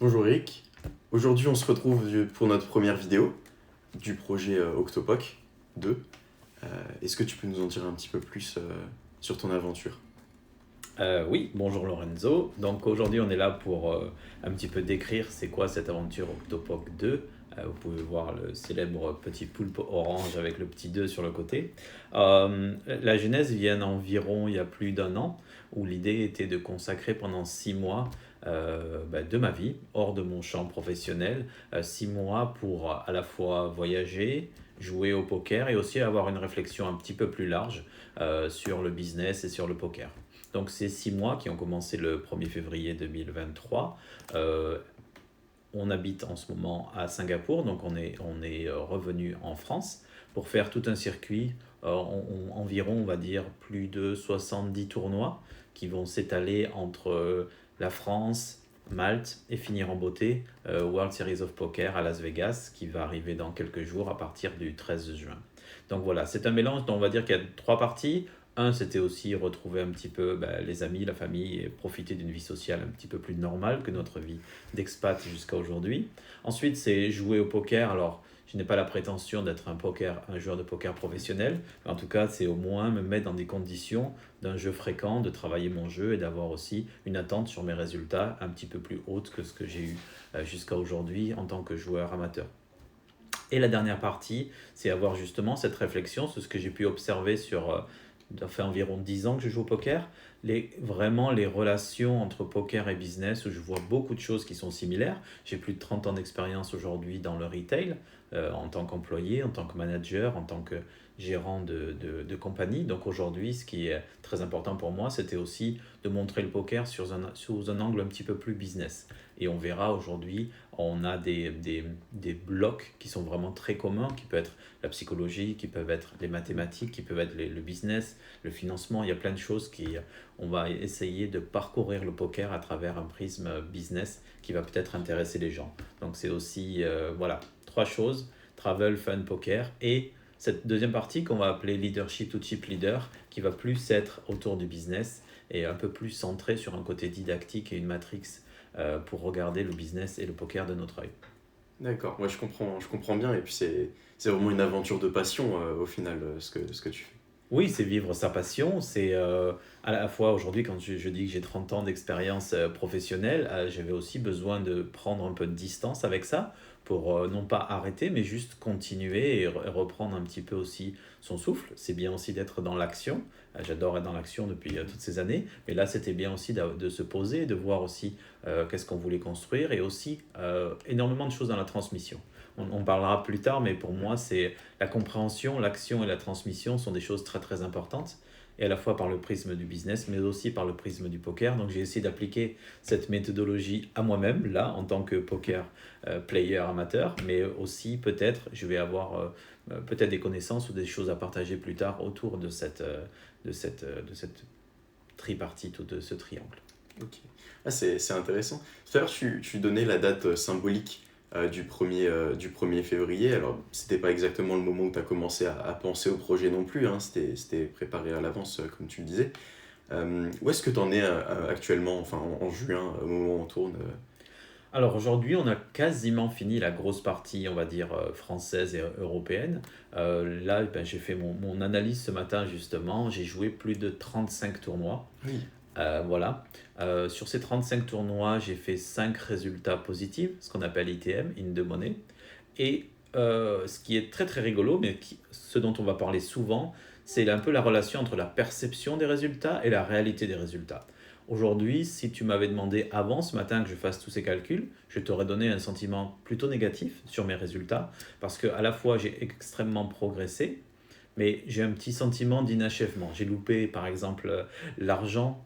Bonjour Eric, aujourd'hui on se retrouve pour notre première vidéo du projet Octopoc 2. Est-ce que tu peux nous en dire un petit peu plus sur ton aventure? Oui, bonjour Lorenzo. Donc aujourd'hui on est là pour un petit peu décrire c'est quoi cette aventure Octopoc 2. Vous pouvez voir le célèbre petit poulpe orange avec le petit 2 sur le côté. La genèse vient environ il y a plus d'un an où l'idée était de consacrer pendant 6 mois de ma vie, hors de mon champ professionnel, 6 mois pour à la fois voyager, jouer au poker et aussi avoir une réflexion un petit peu plus large sur le business et sur le poker. Donc ces 6 mois qui ont commencé le 1er février 2023, on habite en ce moment à Singapour, donc on est revenu en France pour faire tout un circuit, environ on va dire plus de 70 tournois qui vont s'étaler entre la France, Malte et finir en beauté, World Series of Poker à Las Vegas qui va arriver dans quelques jours à partir du 13 juin. Donc voilà, c'est un mélange, on va dire qu'il y a trois parties. Un, c'était aussi retrouver un petit peu les amis, la famille et profiter d'une vie sociale un petit peu plus normale que notre vie d'expat jusqu'à aujourd'hui. Ensuite, c'est jouer au poker. Alors, je n'ai pas la prétention d'être un joueur de poker professionnel, mais en tout cas, c'est au moins me mettre dans des conditions d'un jeu fréquent, de travailler mon jeu et d'avoir aussi une attente sur mes résultats un petit peu plus haute que ce que j'ai eu jusqu'à aujourd'hui en tant que joueur amateur. Et la dernière partie, c'est avoir justement cette réflexion sur ce que j'ai pu observer ça fait environ 10 ans que je joue au poker, vraiment les relations entre poker et business où je vois beaucoup de choses qui sont similaires. J'ai plus de 30 ans d'expérience aujourd'hui dans le retail, en tant qu'employé, en tant que manager, en tant que gérant de compagnie. Donc aujourd'hui, ce qui est très important pour moi, c'était aussi de montrer le poker sous un angle un petit peu plus business. Et on verra aujourd'hui, on a des blocs qui sont vraiment très communs, qui peuvent être la psychologie, qui peuvent être les mathématiques, qui peuvent être le business, le financement. Il y a plein de choses on va essayer de parcourir le poker à travers un prisme business qui va peut-être intéresser les gens. Donc c'est aussi, voilà, trois choses, travel, fun, poker et cette deuxième partie qu'on va appeler leadership to cheap leader, qui va plus être autour du business et un peu plus centré sur un côté didactique et une matrix pour regarder le business et le poker de notre œil. D'accord, ouais, je comprends bien et puis c'est vraiment une aventure de passion au final ce que tu fais. Oui, c'est vivre sa passion. C'est à la fois aujourd'hui, quand je dis que j'ai 30 ans d'expérience professionnelle, j'avais aussi besoin de prendre un peu de distance avec ça pour non pas arrêter, mais juste continuer et reprendre un petit peu aussi son souffle. C'est bien aussi d'être dans l'action. J'adore être dans l'action depuis toutes ces années, mais là, c'était bien aussi de se poser, de voir aussi qu'est-ce qu'on voulait construire et aussi énormément de choses dans la transmission. On parlera plus tard, mais pour moi, c'est la compréhension, l'action et la transmission sont des choses très très importantes, et à la fois par le prisme du business, mais aussi par le prisme du poker. Donc j'ai essayé d'appliquer cette méthodologie à moi-même, là, en tant que poker player amateur, mais aussi peut-être je vais avoir peut-être des connaissances ou des choses à partager plus tard autour de cette tripartite ou de ce triangle. Ok. Ah, c'est intéressant. Tout à l'heure tu donnais la date symbolique du 1er février. Alors, c'était pas exactement le moment où tu as commencé à penser au projet non plus, hein, c'était préparé à l'avance, comme tu le disais. Où est-ce que tu en es actuellement, enfin en juin, au moment où on tourne Alors aujourd'hui, on a quasiment fini la grosse partie, on va dire, française et européenne. Là, j'ai fait mon analyse ce matin justement. J'ai joué plus de 35 tournois. Oui. Voilà. Sur ces 35 tournois, j'ai fait 5 résultats positifs, ce qu'on appelle ITM, in de monnaie. Et ce qui est très très rigolo, mais ce dont on va parler souvent, c'est un peu la relation entre la perception des résultats et la réalité des résultats. Aujourd'hui, si tu m'avais demandé avant ce matin que je fasse tous ces calculs, je t'aurais donné un sentiment plutôt négatif sur mes résultats, parce que à la fois j'ai extrêmement progressé, mais j'ai un petit sentiment d'inachèvement. J'ai loupé, par exemple, l'argent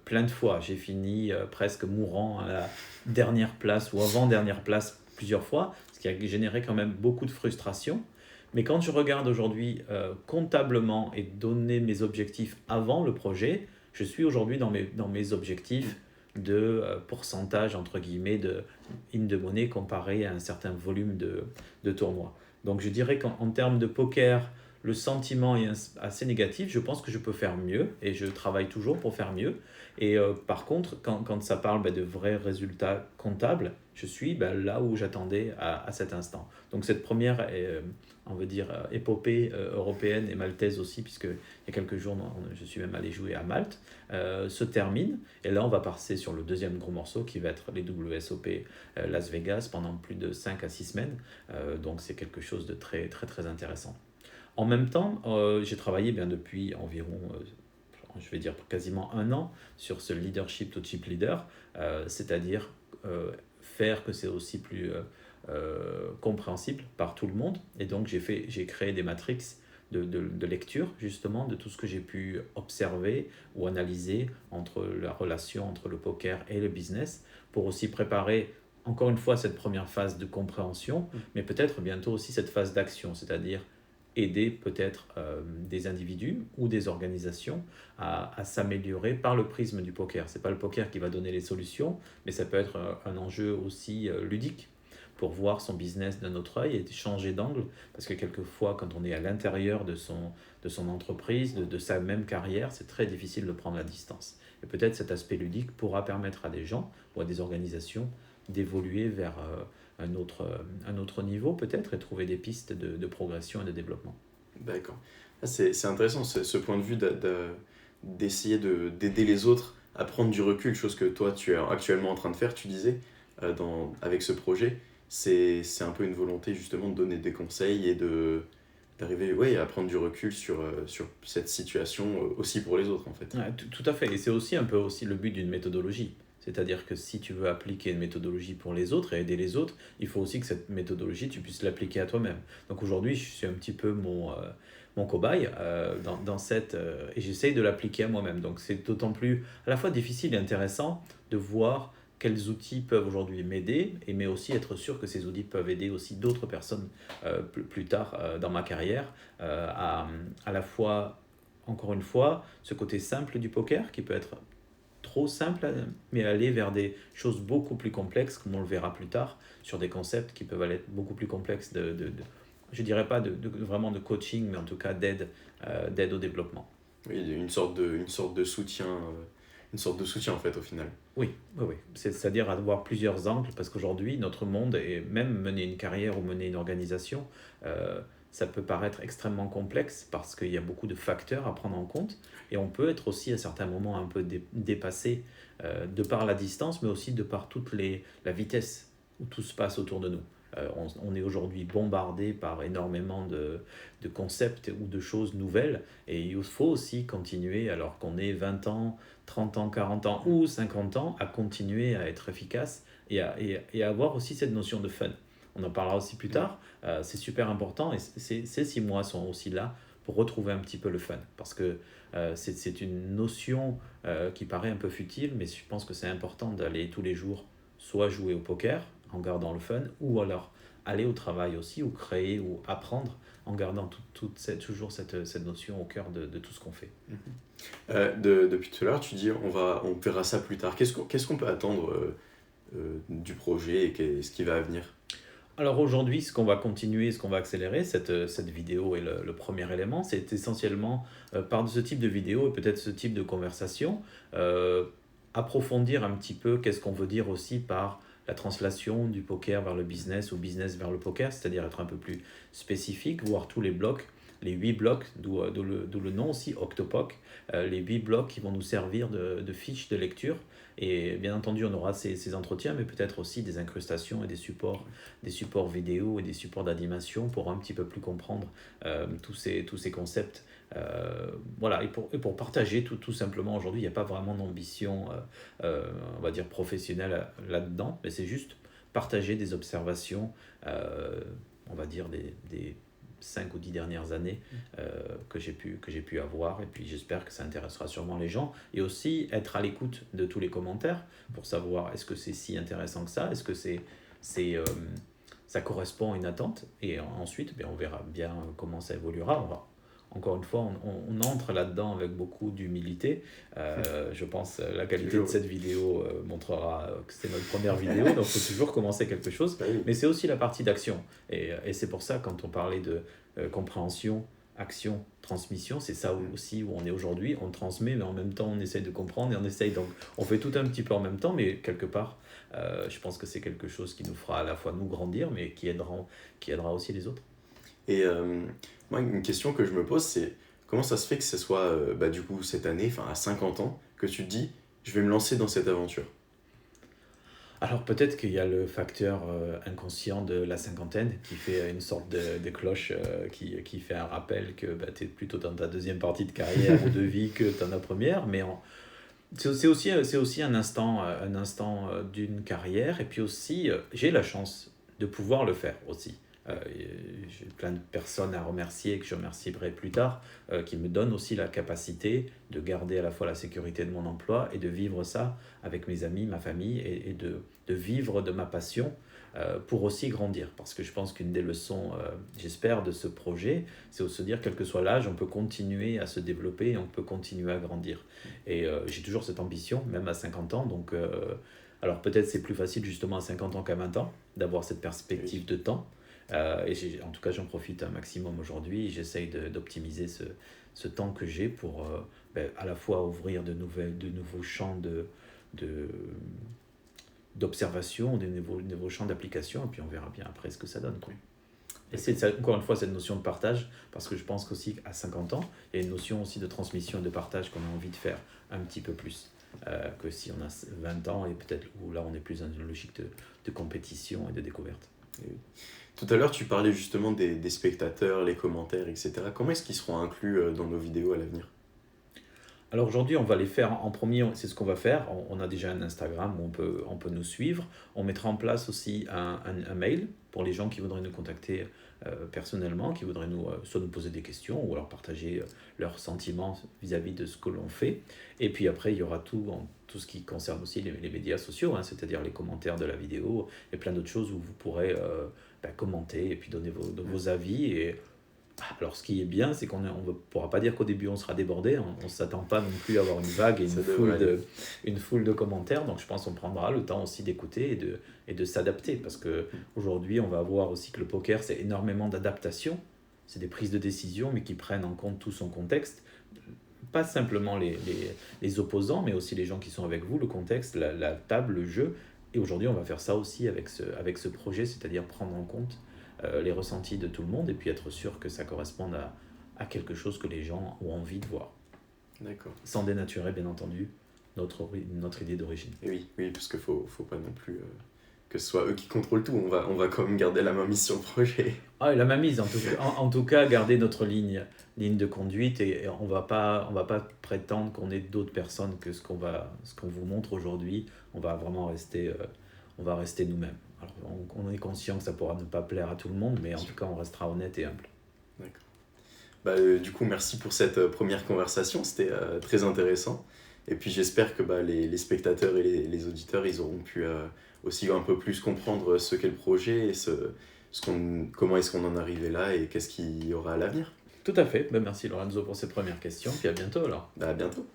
plein de fois. J'ai fini presque mourant à la dernière place ou avant-dernière place plusieurs fois, ce qui a généré quand même beaucoup de frustration. Mais quand je regarde aujourd'hui comptablement et donner mes objectifs avant le projet, je suis aujourd'hui dans mes objectifs de pourcentage, entre guillemets, de monnaie comparé à un certain volume de tournois. Donc je dirais qu'en termes de poker, le sentiment est assez négatif. Je pense que je peux faire mieux et je travaille toujours pour faire mieux. Et par contre, quand ça parle de vrais résultats comptables, je suis là où j'attendais à cet instant. Donc cette première, on veut dire, épopée européenne et maltaise aussi, puisque il y a quelques jours, je suis même allé jouer à Malte, se termine. Et là, on va passer sur le deuxième gros morceau qui va être les WSOP Las Vegas pendant plus de 5 à 6 semaines. Donc c'est quelque chose de très, très, très intéressant. En même temps, j'ai travaillé depuis environ, je vais dire quasiment un an, sur ce leadership to chip leader, c'est-à-dire faire que c'est aussi plus compréhensible par tout le monde. Et donc j'ai créé des matrices de lecture justement de tout ce que j'ai pu observer ou analyser entre la relation entre le poker et le business, pour aussi préparer encore une fois cette première phase de compréhension, mais peut-être bientôt aussi cette phase d'action, c'est-à-dire aider peut-être des individus ou des organisations à s'améliorer par le prisme du poker. Ce n'est pas le poker qui va donner les solutions, mais ça peut être un enjeu aussi ludique pour voir son business d'un autre œil et changer d'angle, parce que quelquefois quand on est à l'intérieur de son entreprise, de sa même carrière, c'est très difficile de prendre la distance. Et peut-être cet aspect ludique pourra permettre à des gens ou à des organisations d'évoluer vers un autre niveau peut-être et trouver des pistes de progression et de développement. D'accord. Ah, c'est intéressant ce point de vue d'essayer d'aider les autres à prendre du recul, chose que toi tu es actuellement en train de faire, tu disais, avec ce projet. C'est un peu une volonté justement de donner des conseils et d'arriver à prendre du recul sur cette situation aussi pour les autres en fait. Ouais, tout à fait. Et c'est aussi un peu aussi le but d'une méthodologie. C'est-à-dire que si tu veux appliquer une méthodologie pour les autres et aider les autres, il faut aussi que cette méthodologie, tu puisses l'appliquer à toi-même. Donc aujourd'hui, je suis un petit peu mon cobaye dans cette... et j'essaye de l'appliquer à moi-même. Donc c'est d'autant plus à la fois difficile et intéressant de voir quels outils peuvent aujourd'hui m'aider, mais aussi être sûr que ces outils peuvent aider aussi d'autres personnes plus tard dans ma carrière à la fois, encore une fois, ce côté simple du poker qui peut être trop simple, mais aller vers des choses beaucoup plus complexes, comme on le verra plus tard, sur des concepts qui peuvent aller être beaucoup plus complexes je dirais pas vraiment de coaching, mais en tout cas d'aide au développement. Oui, une sorte de soutien, une sorte de soutien en fait au final. Oui, oui, oui. C'est-à-dire avoir plusieurs angles, parce qu'aujourd'hui, notre monde, et même mener une carrière ou mener une organisation, ça peut paraître extrêmement complexe parce qu'il y a beaucoup de facteurs à prendre en compte, et on peut être aussi à certains moments un peu dépassé de par la distance, mais aussi de par la vitesse où tout se passe autour de nous. On est aujourd'hui bombardé par énormément de concepts ou de choses nouvelles, et il faut aussi continuer, alors qu'on ait 20 ans, 30 ans, 40 ans ou 50 ans, à continuer à être efficace et à avoir aussi cette notion de fun. On en parlera aussi plus tard, c'est super important, et ces 6 mois sont aussi là pour retrouver un petit peu le fun, parce que c'est une notion qui paraît un peu futile, mais je pense que c'est important d'aller tous les jours soit jouer au poker en gardant le fun, ou alors aller au travail aussi, ou créer, ou apprendre en gardant toujours cette notion au cœur de tout ce qu'on fait. Depuis tout à l'heure, tu dis on verra ça plus tard. Qu'est-ce qu'on peut attendre du projet et ce qui va venir? Alors aujourd'hui, ce qu'on va continuer, ce qu'on va accélérer, cette vidéo est le premier élément, c'est essentiellement par ce type de vidéo et peut-être ce type de conversation, approfondir un petit peu qu'est-ce qu'on veut dire aussi par la translation du poker vers le business ou business vers le poker, c'est-à-dire être un peu plus spécifique, voir tous les blocs, les 8 blocs, d'où le nom aussi, Octopoc, les 8 blocs qui vont nous servir de fiches de lecture. Et bien entendu, on aura ces entretiens, mais peut-être aussi des incrustations et des supports vidéo et des supports d'animation pour un petit peu plus comprendre tous ces concepts. Voilà, et pour partager tout simplement aujourd'hui, il n'y a pas vraiment d'ambition, on va dire, professionnelle là-dedans, mais c'est juste partager des observations, on va dire des 5 ou 10 dernières années que j'ai pu avoir, et puis j'espère que ça intéressera sûrement les gens, et aussi être à l'écoute de tous les commentaires pour savoir est-ce que c'est si intéressant que ça, est-ce que ça correspond à une attente, et ensuite on verra bien comment ça évoluera. Encore une fois, on entre là-dedans avec beaucoup d'humilité. Je pense que la qualité de cette vidéo montrera que c'est notre première vidéo, donc il faut toujours commencer quelque chose. Mais c'est aussi la partie d'action. Et c'est pour ça, quand on parlait de compréhension action, transmission, c'est ça aussi où on est aujourd'hui. On transmet, mais en même temps, on essaye de comprendre et on essaye. Donc, on fait tout un petit peu en même temps, mais quelque part, je pense que c'est quelque chose qui nous fera à la fois nous grandir, mais qui aidera aussi les autres. Et moi, une question que je me pose, c'est comment ça se fait que ce soit, du coup, cette année, enfin à 50 ans, que tu te dis, je vais me lancer dans cette aventure? Alors peut-être qu'il y a le facteur inconscient de la cinquantaine qui fait une sorte de cloche qui fait un rappel que tu es plutôt dans ta deuxième partie de carrière ou de vie que dans ta première, mais c'est aussi un instant d'une carrière, et puis aussi j'ai la chance de pouvoir le faire aussi. J'ai plein de personnes à remercier, que je remercierai plus tard, qui me donnent aussi la capacité de garder à la fois la sécurité de mon emploi et de vivre ça avec mes amis, ma famille, et de vivre de ma passion pour aussi grandir. Parce que je pense qu'une des leçons, j'espère, de ce projet, c'est de se dire, quel que soit l'âge, on peut continuer à se développer et on peut continuer à grandir. Et j'ai toujours cette ambition, même à 50 ans. Donc, alors peut-être c'est plus facile justement à 50 ans qu'à 20 ans, d'avoir cette perspective de temps. En tout cas, j'en profite un maximum aujourd'hui. J'essaye d'optimiser ce temps que j'ai pour à la fois ouvrir de nouveaux champs d'observation, de nouveaux champs d'application, et puis on verra bien après ce que ça donne, quoi. Et c'est encore une fois cette notion de partage, parce que je pense qu'aussi à 50 ans, il y a une notion aussi de transmission et de partage qu'on a envie de faire un petit peu plus que si on a 20 ans, et peut-être où là on est plus dans une logique de compétition et de découverte. Et tout à l'heure, tu parlais justement des spectateurs, les commentaires, etc. Comment est-ce qu'ils seront inclus dans nos vidéos à l'avenir? Alors aujourd'hui, on va les faire en premier, c'est ce qu'on va faire. On a déjà un Instagram où on peut nous suivre. On mettra en place aussi un mail pour les gens qui voudraient nous contacter personnellement, qui voudraient soit nous poser des questions ou alors partager leurs sentiments vis-à-vis de ce que l'on fait. Et puis après, il y aura tout ce qui concerne aussi les médias sociaux, hein, c'est-à-dire les commentaires de la vidéo et plein d'autres choses où vous pourrez commenter et puis donner vos avis. Et alors, ce qui est bien, c'est qu'on ne pourra pas dire qu'au début on sera débordé. On ne s'attend pas non plus à avoir une vague et une foule de commentaires. Donc, je pense qu'on prendra le temps aussi d'écouter et de s'adapter. Parce qu'aujourd'hui, on va voir aussi que le poker, c'est énormément d'adaptation. C'est des prises de décision, mais qui prennent en compte tout son contexte. Pas simplement les opposants, mais aussi les gens qui sont avec vous, le contexte, la table, le jeu. Et aujourd'hui, on va faire ça aussi avec ce projet, c'est-à-dire prendre en compte les ressentis de tout le monde et puis être sûr que ça corresponde à quelque chose que les gens ont envie de voir. D'accord. Sans dénaturer, bien entendu, notre idée d'origine. Et oui, parce qu'il faut pas non plus que ce soit eux qui contrôlent tout. On va quand même garder la main mise sur le projet. Ah, et la mainmise, en tout cas, garder notre ligne de conduite, et on va pas prétendre qu'on est d'autres personnes que ce qu'on vous montre aujourd'hui. On va vraiment rester nous-mêmes. Alors, on est conscient que ça pourra ne pas plaire à tout le monde, mais en tout cas, on restera honnête et humble. D'accord. Du coup, merci pour cette première conversation. C'était très intéressant. Et puis, j'espère que les spectateurs et les auditeurs, ils auront pu aussi un peu plus comprendre ce qu'est le projet et comment est-ce qu'on en est arrivé là et qu'est-ce qu'il y aura à l'avenir. Tout à fait. Merci Lorenzo pour cette première question. Puis à bientôt alors. À bientôt.